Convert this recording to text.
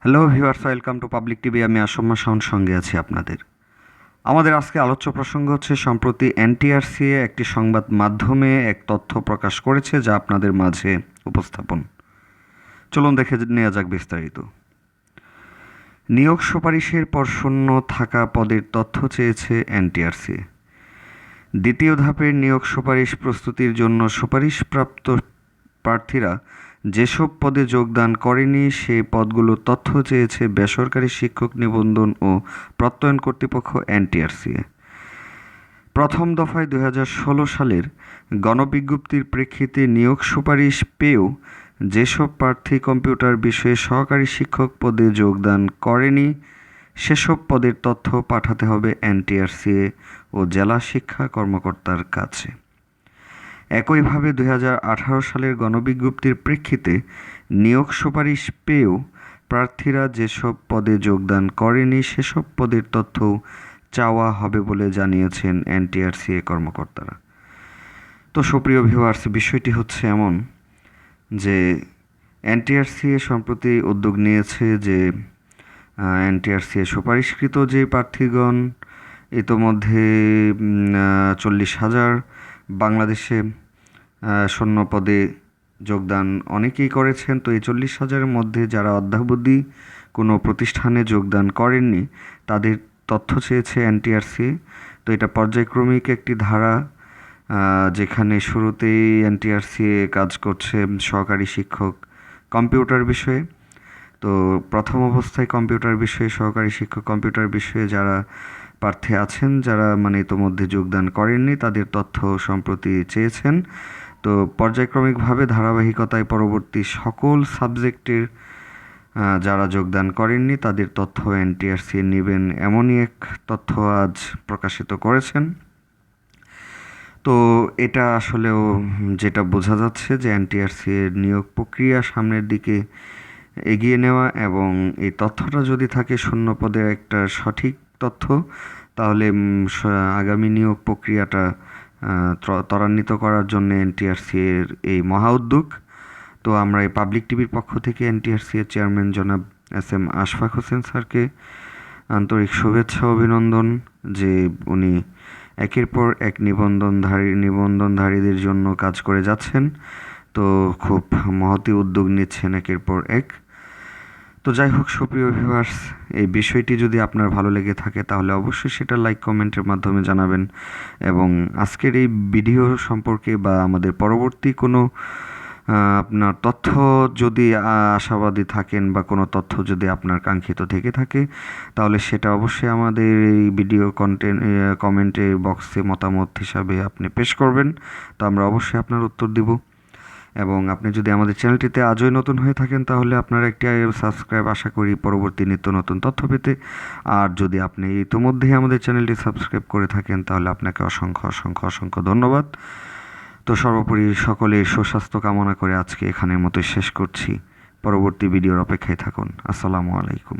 Hello viewers, welcome to public TV. আমি আসম্মা শাওন সঙ্গে আছি আপনাদের। আমাদের আজকে আলোচ্য প্রসঙ্গ হচ্ছে সম্প্রতি এনটিআরসিএ একটি সংবাদ মাধ্যমে এক তথ্য প্রকাশ করেছে যা আপনাদের মাঝে উপস্থাপন। চলুন দেখে নেওয়া যাক বিস্তারিত। নিয়োগ সুপারিশের পর শূন্য থাকা পদের তথ্য চেয়েছে এনটিআরসিএ। দ্বিতীয় ধাপের নিয়োগ সুপারিশ প্রস্তুতির জন্য সুপারিশপ্রাপ্ত প্রার্থীরা যেসব পদে যোগদান করেনি সেই পদগুলোর তথ্য চেয়েছে বেসরকারি শিক্ষক নিবন্ধন ও প্রত্যয়ন কর্তৃপক্ষ এনটিআরসিএ। প্রথম দফায় 2016 সালের গণবিজ্ঞপ্তির প্রেক্ষিতে নিয়োগ সুপারিশ পেয়েও যেসব প্রার্থী কম্পিউটার বিষয়ে সহকারী শিক্ষক পদে যোগদান করেনি সেসব পদের তথ্য পাঠাতে হবে এনটিআরসিএ ও জেলা শিক্ষা কর্মকর্তার কাছে। একইভাবে 2018 সালের গণবিজ্ঞপ্তির প্রেক্ষিতে নিয়োগ সুপারিশ পেয়েও প্রার্থীরা যেসব পদে যোগদান করেনি সেসব পদের তথ্যও চাওয়া হবে বলে জানিয়েছেন এনটিআরসিএ কর্মকর্তারা। তো সুপ্রিয় ভিউয়ার্স, বিষয়টি হচ্ছে এমন যে এনটিআরসিএ সম্প্রতি উদ্যোগ নিয়েছে যে এনটিআরসিএ সুপারিশকৃত যে প্রার্থীগণ ইতোমধ্যে 40,000 বাংলাদেশে শূন্য পদে যোগদান অনেকেই করেছেন। তো এই 40,000-এর মধ্যে যারা অদ্যাবধি কোনো প্রতিষ্ঠানে যোগদান করেননি তাদের তথ্য চেয়েছে এনটিআরসি। তো এটা পর্যায়ক্রমিক একটি ধারা, যেখানে শুরুতেই এনটিআরসি কাজ করছে সহকারী শিক্ষক কম্পিউটার বিষয়ে। তো প্রথম অবস্থায় কম্পিউটার বিষয়ে সহকারী শিক্ষক কম্পিউটার বিষয়ে যারা প্রার্থী আছেন, যারা ইতোমধ্যে যোগদান করেননি তাদের তথ্য সম্প্রতি চেয়েছেন। তো পর্যায়ক্রমিকভাবে ধারাবাহিকতায় পরবর্তী সকল সাবজেক্টের যারা যোগদান করেননি তাদের তথ্য এনটিআরসি নেবেন, এমনই এক তথ্য আজ প্রকাশিত করেছেন। তো এটা আসলেও যেটা বোঝা যাচ্ছে যে এনটিআরসি এর নিয়োগ প্রক্রিয়া সামনের দিকে এগিয়ে নেওয়া, এবং এই তথ্যটা যদি থাকে শূন্য পদের একটা সঠিক তথ্য, তাহলে আগামী নিয়োগ প্রক্রিয়াটা ত্বরান্বিত করার জন্য এনটিআরসি এর এই মহা উদ্যোগ। তো আমরা এই পাবলিক টিভির পক্ষ থেকে এনটিআরসি এর চেয়ারম্যান জনাব এস.এম. আশফাক হোসেন স্যারকে আন্তরিক শুভেচ্ছা অভিনন্দন যে উনি একের পর এক নিবন্ধনধারীদের জন্য কাজ করে যাচ্ছেন। তো খুব মহতী উদ্যোগ নিচ্ছেন একের পর এক। তো যাই হোক সুপ্রিয় ভিউয়ার্স, এই বিষয়টি যদি আপনার ভালো লেগে থাকে তাহলে অবশ্যই সেটা লাইক কমেন্টের মাধ্যমে জানাবেন, এবং আজকের এই ভিডিও সম্পর্কে বা আমাদের পরবর্তী কোনো আপনার তথ্য যদি আশাবাদী থাকেন বা কোনো তথ্য যদি আপনার কাঙ্ক্ষিত থেকে থাকে তাহলে সেটা অবশ্যই আমাদের এই ভিডিও কমেন্টে বক্সে মতামত হিসাবে আপনি পেশ করবেন। তো আমরা অবশ্যই আপনার উত্তর দিব। এবং আপনি যদি আমাদের চ্যানেলটিতে আজই নতুন হয়ে থাকেন তাহলে আপনার একটি সাবস্ক্রাইব আশা করি পরবর্তী নিত্য নতুন তথ্য পেতে। আর যদি আপনি ইতিমধ্যেই আমাদের চ্যানেলটি সাবস্ক্রাইব করে থাকেন তাহলে আপনাকে অসংখ্য অসংখ্য অসংখ্য ধন্যবাদ। তো সর্বোপরি সকলের সুস্বাস্থ্য কামনা করে আজকে এখানের মতো শেষ করছি। পরবর্তী ভিডিওর অপেক্ষায় থাকুন। আসসালামু আলাইকুম।